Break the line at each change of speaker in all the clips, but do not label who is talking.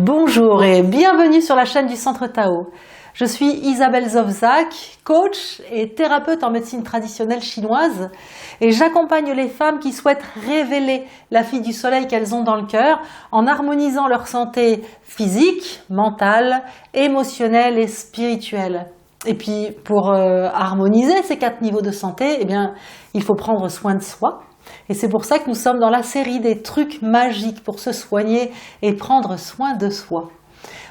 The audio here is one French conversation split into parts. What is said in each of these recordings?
Bonjour et bienvenue sur la chaîne du Centre Tao. Je suis Isabelle Zovzak, coach et thérapeute en médecine traditionnelle chinoise et j'accompagne les femmes qui souhaitent révéler la fille du soleil qu'elles ont dans le cœur en harmonisant leur santé physique, mentale, émotionnelle et spirituelle. Et puis pour harmoniser ces 4 niveaux de santé, eh bien, il faut prendre soin de soi. Et c'est pour ça que nous sommes dans la série des trucs magiques pour se soigner et prendre soin de soi.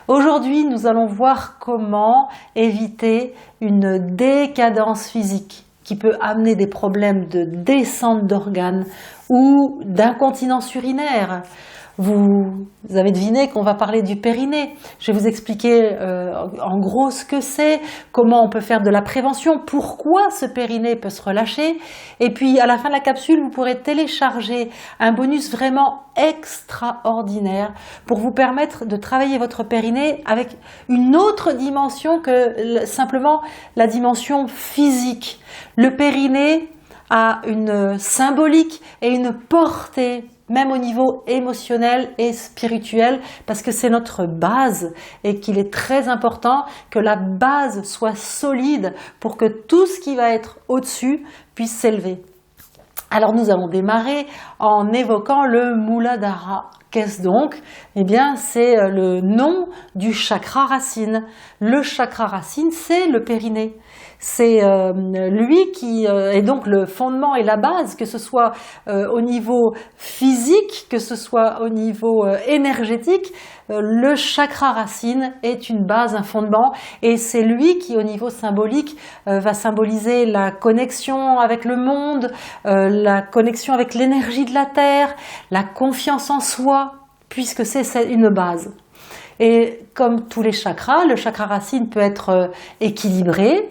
Aujourd'hui, nous allons voir comment éviter une décadence physique qui peut amener des problèmes de descente d'organes ou d'incontinence urinaire. Vous avez deviné qu'on va parler du périnée. Je vais vous expliquer en gros ce que c'est, comment on peut faire de la prévention, pourquoi ce périnée peut se relâcher. Et puis à la fin de la capsule, vous pourrez télécharger un bonus vraiment extraordinaire pour vous permettre de travailler votre périnée avec une autre dimension que simplement la dimension physique. Le périnée a une symbolique et une portée même au niveau émotionnel et spirituel, parce que c'est notre base et qu'il est très important que la base soit solide pour que tout ce qui va être au-dessus puisse s'élever. Alors nous allons démarrer en évoquant le Muladhara. Qu'est-ce donc? Eh bien, c'est le nom du chakra racine. Le chakra racine, c'est le périnée. C'est lui qui est donc le fondement et la base, que ce soit au niveau physique, que ce soit au niveau énergétique. Le chakra racine est une base, un fondement, et c'est lui qui, au niveau symbolique, va symboliser la connexion avec le monde, la connexion avec l'énergie de la terre, la confiance en soi, puisque c'est une base. Et comme tous les chakras, le chakra racine peut être équilibré.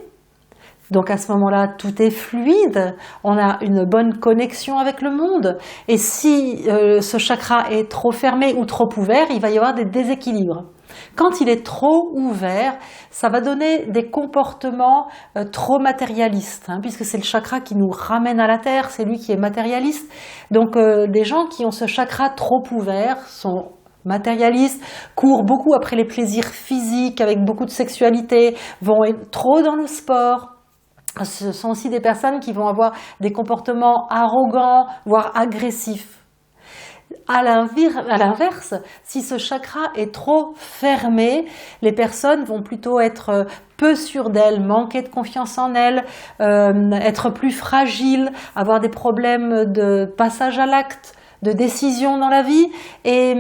Donc à ce moment-là, tout est fluide, on a une bonne connexion avec le monde. Et si ce chakra est trop fermé ou trop ouvert, il va y avoir des déséquilibres. Quand il est trop ouvert, ça va donner des comportements trop matérialistes, puisque c'est le chakra qui nous ramène à la terre, c'est lui qui est matérialiste. Donc des gens qui ont ce chakra trop ouvert sont matérialistes, courent beaucoup après les plaisirs physiques avec beaucoup de sexualité, vont être trop dans le sport. Ce sont aussi des personnes qui vont avoir des comportements arrogants, voire agressifs. À l'inverse, si ce chakra est trop fermé, les personnes vont plutôt être peu sûres d'elles, manquer de confiance en elles, être plus fragiles, avoir des problèmes de passage à l'acte, de décision dans la vie, et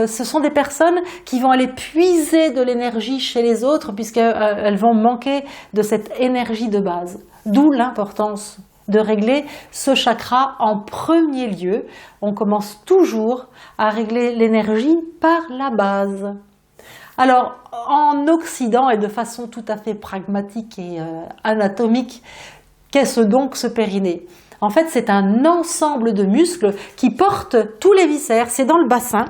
ce sont des personnes qui vont aller puiser de l'énergie chez les autres puisqu'elles vont manquer de cette énergie de base. D'où l'importance de régler ce chakra en premier lieu. On commence toujours à régler l'énergie par la base. Alors, en Occident et de façon tout à fait pragmatique et anatomique, qu'est-ce donc ce périnée ? En fait, c'est un ensemble de muscles qui portent tous les viscères. C'est dans le bassin.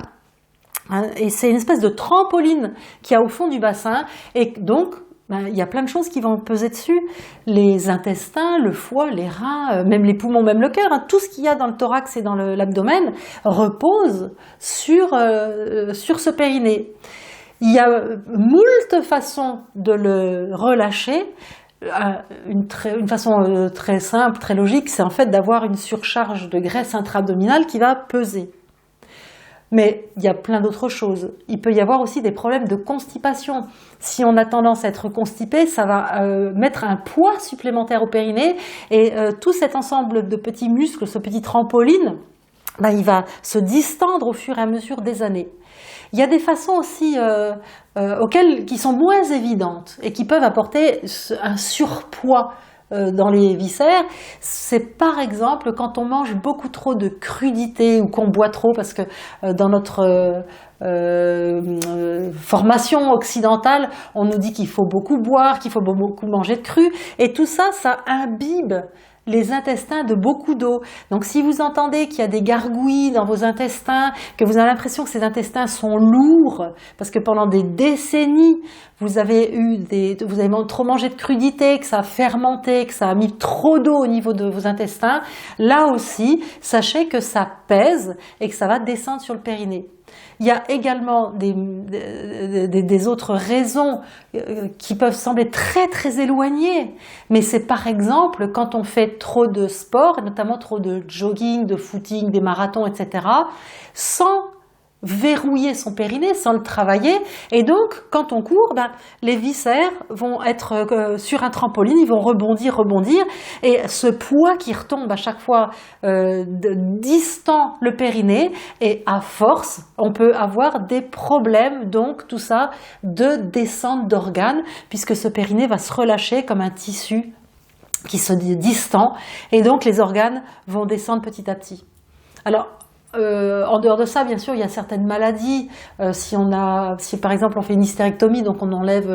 Et c'est une espèce de trampoline qu'il y a au fond du bassin. Et donc, il y a plein de choses qui vont peser dessus. Les intestins, le foie, les reins, même les poumons, même le cœur. Tout ce qu'il y a dans le thorax et dans l'abdomen repose sur ce périnée. Il y a moult façons de le relâcher. Une façon très simple, très logique, c'est en fait d'avoir une surcharge de graisse intra-abdominale qui va peser. Mais il y a plein d'autres choses. Il peut y avoir aussi des problèmes de constipation. Si on a tendance à être constipé, ça va mettre un poids supplémentaire au périnée et tout cet ensemble de petits muscles, ce petit trampoline, il va se distendre au fur et à mesure des années. Il y a des façons aussi qui sont moins évidentes et qui peuvent apporter un surpoids dans les viscères. C'est par exemple quand on mange beaucoup trop de crudités ou qu'on boit trop, parce que dans notre formation occidentale, on nous dit qu'il faut beaucoup boire, qu'il faut beaucoup manger de cru, et tout ça, ça imbibe les intestins de beaucoup d'eau. Donc si vous entendez qu'il y a des gargouillis dans vos intestins, que vous avez l'impression que ces intestins sont lourds, parce que pendant des décennies, vous avez trop mangé de crudités, que ça a fermenté, que ça a mis trop d'eau au niveau de vos intestins, là aussi, sachez que ça pèse et que ça va descendre sur le périnée. Il y a également des autres raisons qui peuvent sembler très très éloignées, mais c'est par exemple quand on fait trop de sport, et notamment trop de jogging, de footing, des marathons, etc., sans verrouiller son périnée, sans le travailler, et donc quand on court, les viscères vont être sur un trampoline, ils vont rebondir, et ce poids qui retombe à chaque fois distant le périnée, et à force, on peut avoir des problèmes, donc tout ça, de descente d'organes, puisque ce périnée va se relâcher comme un tissu qui se distend, et donc les organes vont descendre petit à petit. Alors, en dehors de ça, bien sûr, il y a certaines maladies. Si par exemple on fait une hystérectomie, donc on enlève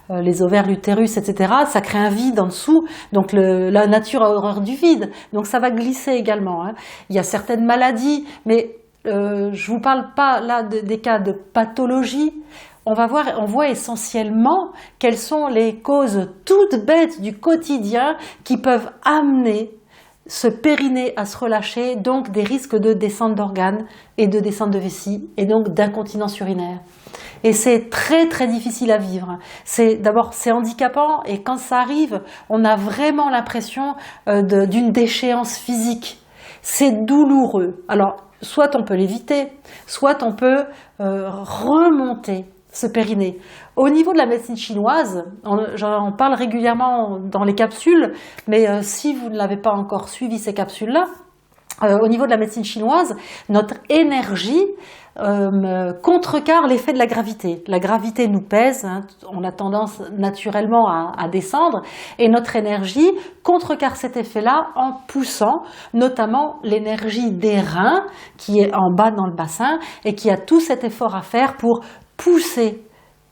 les ovaires, l'utérus, etc., ça crée un vide en dessous. Donc la nature a horreur du vide. Donc ça va glisser également. Hein. Il y a certaines maladies, mais je vous parle pas là des cas de pathologie. On voit essentiellement quelles sont les causes toutes bêtes du quotidien qui peuvent amener ce périnée à se relâcher, donc des risques de descente d'organes et de descente de vessie et donc d'incontinence urinaire. Et c'est très très difficile à vivre. D'abord c'est handicapant et quand ça arrive, on a vraiment l'impression d'une déchéance physique. C'est douloureux. Alors soit on peut l'éviter, soit on peut remonter ce périnée. Au niveau de la médecine chinoise, j'en parle régulièrement dans les capsules, mais si vous ne l'avez pas encore suivi ces capsules-là, au niveau de la médecine chinoise, notre énergie contrecarre l'effet de la gravité. La gravité nous pèse, hein, on a tendance naturellement à descendre, et notre énergie contrecarre cet effet-là en poussant notamment l'énergie des reins qui est en bas dans le bassin et qui a tout cet effort à faire pour pousser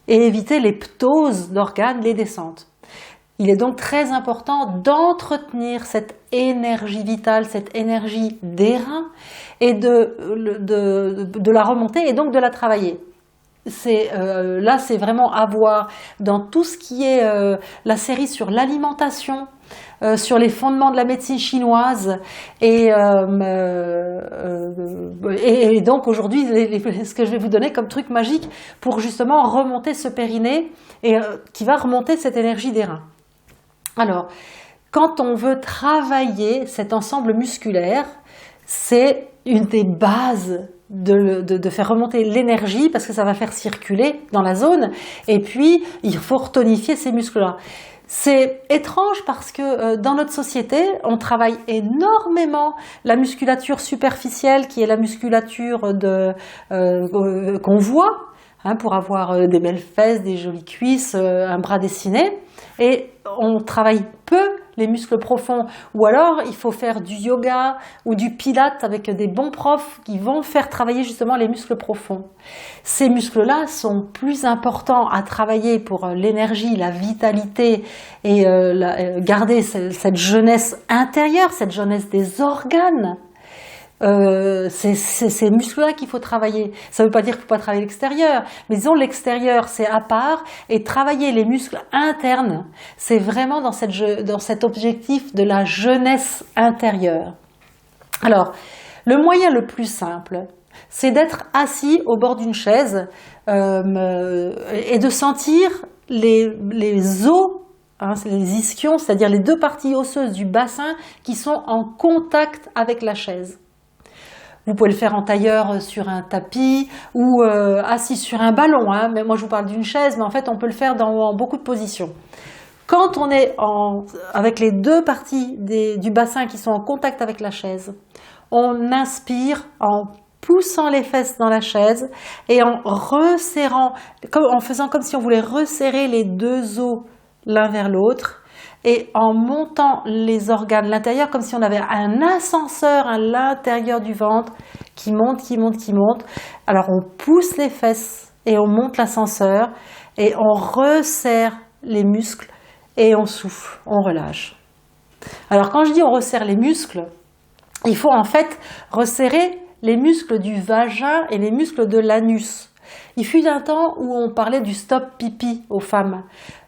et éviter les ptoses d'organes, les descentes. Il est donc très important d'entretenir cette énergie vitale, cette énergie des reins et de la remonter et donc de la travailler. Là, c'est vraiment à voir dans tout ce qui est la série sur l'alimentation, sur les fondements de la médecine chinoise et donc aujourd'hui ce que je vais vous donner comme truc magique pour justement remonter ce périnée et qui va remonter cette énergie des reins. Alors, quand on veut travailler cet ensemble musculaire, c'est une des bases de faire remonter l'énergie parce que ça va faire circuler dans la zone et puis il faut retonifier ces muscles-là. C'est étrange parce que dans notre société, on travaille énormément la musculature superficielle qui est la musculature qu'on voit hein, pour avoir des belles fesses, des jolies cuisses, un bras dessiné et on travaille peu les muscles profonds ou alors il faut faire du yoga ou du pilates avec des bons profs qui vont faire travailler justement les muscles profonds. Ces muscles-là sont plus importants à travailler pour l'énergie, la vitalité et garder cette jeunesse intérieure, cette jeunesse des organes. C'est ces muscles-là qu'il faut travailler. Ça ne veut pas dire qu'il ne faut pas travailler l'extérieur, mais disons l'extérieur c'est à part et travailler les muscles internes, c'est vraiment dans cet objectif de la jeunesse intérieure. Alors, le moyen le plus simple, c'est d'être assis au bord d'une chaise et de sentir les os, hein, les ischions, c'est-à-dire les deux parties osseuses du bassin qui sont en contact avec la chaise. Vous pouvez le faire en tailleur sur un tapis ou assis sur un ballon. Hein. Mais moi, je vous parle d'une chaise, mais en fait, on peut le faire dans beaucoup de positions. Quand on est avec les deux parties du bassin qui sont en contact avec la chaise, on inspire en poussant les fesses dans la chaise et en resserrant, en faisant comme si on voulait resserrer les deux os l'un vers l'autre. Et en montant les organes à l'intérieur, comme si on avait un ascenseur à l'intérieur du ventre qui monte, qui monte, qui monte. Alors on pousse les fesses et on monte l'ascenseur et on resserre les muscles et on souffle, on relâche. Alors quand je dis on resserre les muscles, il faut en fait resserrer les muscles du vagin et les muscles de l'anus. Il fut un temps où on parlait du stop pipi aux femmes.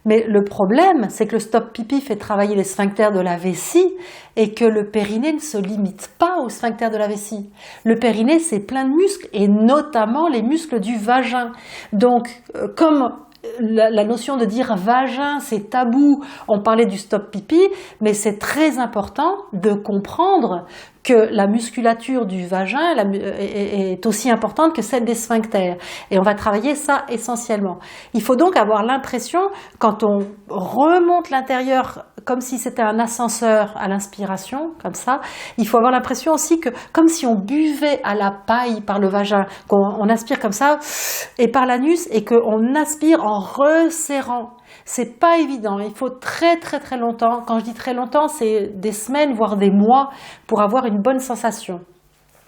Mais le problème, c'est que le stop pipi fait travailler les sphincters de la vessie et que le périnée ne se limite pas aux sphincters de la vessie. Le périnée, c'est plein de muscles et notamment les muscles du vagin. Donc, comme la notion de dire vagin, c'est tabou, on parlait du stop pipi, mais c'est très important de comprendre que la musculature du vagin est aussi importante que celle des sphincters. Et on va travailler ça essentiellement. Il faut donc avoir l'impression, quand on remonte l'intérieur, comme si c'était un ascenseur à l'inspiration, comme ça, il faut avoir l'impression aussi que, comme si on buvait à la paille par le vagin, qu'on inspire comme ça, et par l'anus, et qu'on aspire en resserrant. C'est pas évident, il faut très longtemps. Quand je dis très longtemps, c'est des semaines, voire des mois, pour avoir une bonne sensation.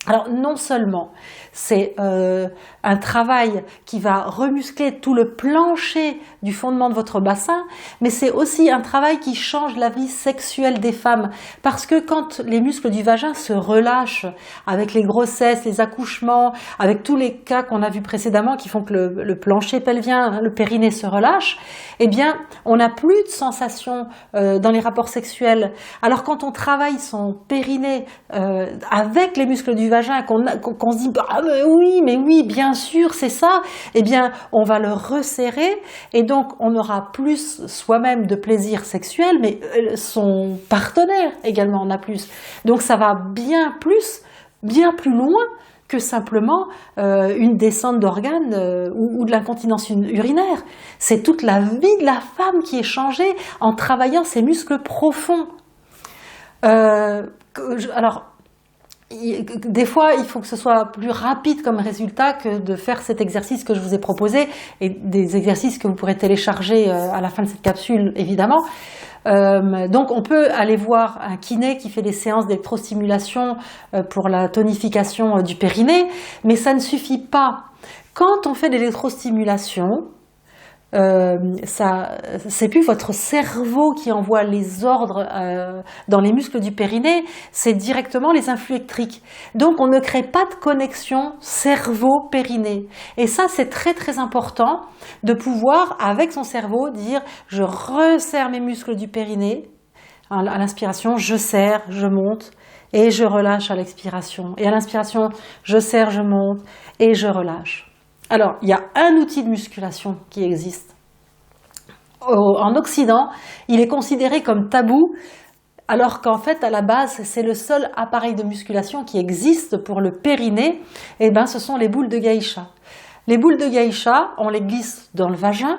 Alors non seulement c'est un travail qui va remuscler tout le plancher du fondement de votre bassin, mais c'est aussi un travail qui change la vie sexuelle des femmes. Parce que quand les muscles du vagin se relâchent avec les grossesses, les accouchements, avec tous les cas qu'on a vus précédemment qui font que le plancher pelvien, le périnée se relâche, eh bien on n'a plus de sensation dans les rapports sexuels. Alors quand on travaille son périnée avec les muscles du vagin, qu'on se dit ah, mais oui, bien sûr, c'est ça, eh bien, on va le resserrer et donc on aura plus soi-même de plaisir sexuel, mais son partenaire également en a plus. Donc ça va bien plus loin que simplement une descente d'organes ou de l'incontinence urinaire. C'est toute la vie de la femme qui est changée en travaillant ses muscles profonds. Alors, des fois, il faut que ce soit plus rapide comme résultat que de faire cet exercice que je vous ai proposé et des exercices que vous pourrez télécharger à la fin de cette capsule, évidemment. Donc, on peut aller voir un kiné qui fait des séances d'électrostimulation pour la tonification du périnée, mais ça ne suffit pas. Quand on fait de l'électrostimulation, c'est plus votre cerveau qui envoie les ordres dans les muscles du périnée, c'est directement les influx électriques. Donc on ne crée pas de connexion cerveau-périnée. Et ça c'est très important de pouvoir avec son cerveau dire je resserre mes muscles du périnée à l'inspiration, je serre, je monte et je relâche à l'expiration. Et à l'inspiration, je serre, je monte et je relâche. Alors, il y a un outil de musculation qui existe. En Occident, il est considéré comme tabou, alors qu'en fait, à la base, c'est le seul appareil de musculation qui existe pour le périnée, et ben, ce sont les boules de geisha. Les boules de geisha, on les glisse dans le vagin,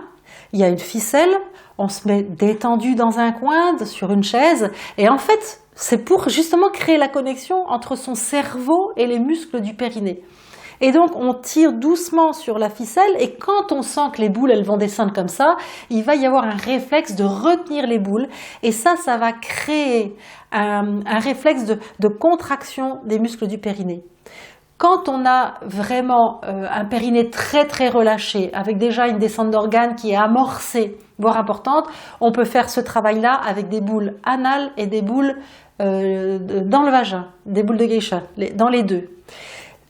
il y a une ficelle, on se met détendu dans un coin, sur une chaise, et en fait, c'est pour justement créer la connexion entre son cerveau et les muscles du périnée. Et donc on tire doucement sur la ficelle et quand on sent que les boules elles vont descendre comme ça, il va y avoir un réflexe de retenir les boules et ça va créer un réflexe de contraction des muscles du périnée. Quand on a vraiment un périnée très relâché, avec déjà une descente d'organes qui est amorcée, voire importante, on peut faire ce travail-là avec des boules anales et des boules dans le vagin, des boules de geisha, dans les deux.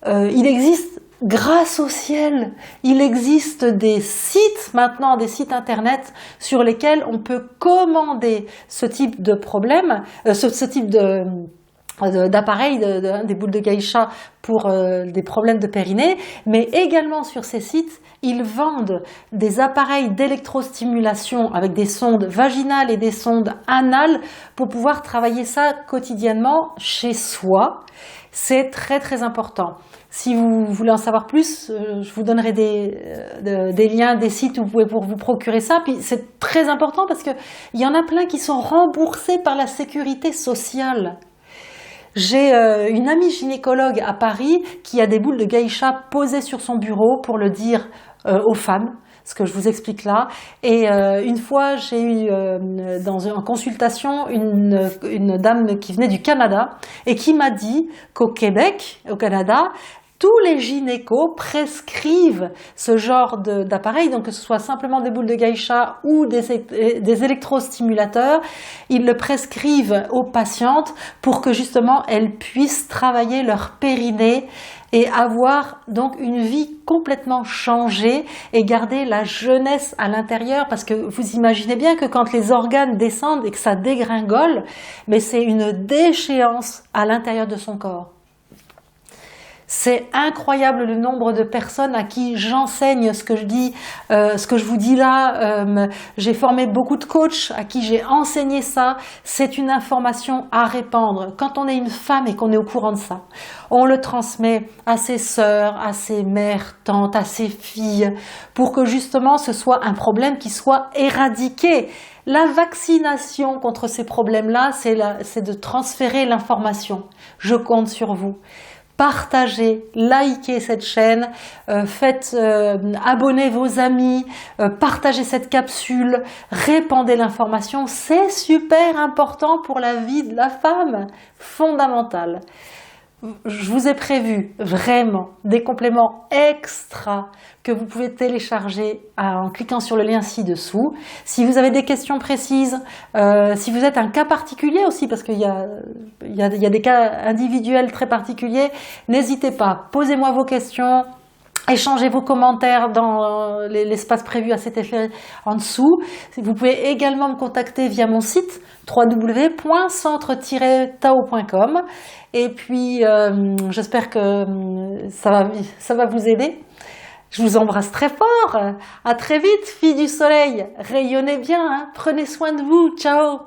Il existe, grâce au ciel, il existe des sites maintenant, des sites internet sur lesquels on peut commander ce type de problème, ce type d'appareil, des boules de geisha pour des problèmes de périnée, mais également sur ces sites, ils vendent des appareils d'électrostimulation avec des sondes vaginales et des sondes anales pour pouvoir travailler ça quotidiennement chez soi. C'est très important. Si vous voulez en savoir plus, je vous donnerai des liens, des sites où vous pouvez pour vous procurer ça. Puis c'est très important parce qu'il y en a plein qui sont remboursés par la sécurité sociale. J'ai une amie gynécologue à Paris qui a des boules de geisha posées sur son bureau pour le dire aux femmes, ce que je vous explique là. Et une fois, j'ai eu en consultation une dame qui venait du Canada et qui m'a dit qu'au Québec, au Canada, tous les gynécos prescrivent ce genre d'appareil, donc que ce soit simplement des boules de geisha ou des électrostimulateurs, ils le prescrivent aux patientes pour que justement elles puissent travailler leur périnée et avoir donc une vie complètement changée et garder la jeunesse à l'intérieur, parce que vous imaginez bien que quand les organes descendent et que ça dégringole, mais c'est une déchéance à l'intérieur de son corps. C'est incroyable le nombre de personnes à qui j'enseigne ce que je dis, ce que je vous dis là. J'ai formé beaucoup de coachs à qui j'ai enseigné ça. C'est une information à répandre. Quand on est une femme et qu'on est au courant de ça, on le transmet à ses sœurs, à ses mères, tantes, à ses filles, pour que justement ce soit un problème qui soit éradiqué. La vaccination contre ces problèmes-là, c'est de transférer l'information. Je compte sur vous. Partagez, likez cette chaîne, abonnez vos amis, partagez cette capsule, répandez l'information. C'est super important pour la vie de la femme, fondamental. Je vous ai prévu vraiment des compléments extra que vous pouvez télécharger en cliquant sur le lien ci-dessous. Si vous avez des questions précises, si vous êtes un cas particulier aussi, parce qu'il y a des cas individuels très particuliers, n'hésitez pas, posez-moi vos questions. Échangez vos commentaires dans l'espace prévu à cet effet en dessous. Vous pouvez également me contacter via mon site www.centre-tao.com et puis j'espère que ça va vous aider. Je vous embrasse très fort. À très vite, filles du soleil. Rayonnez bien, hein. Prenez soin de vous. Ciao.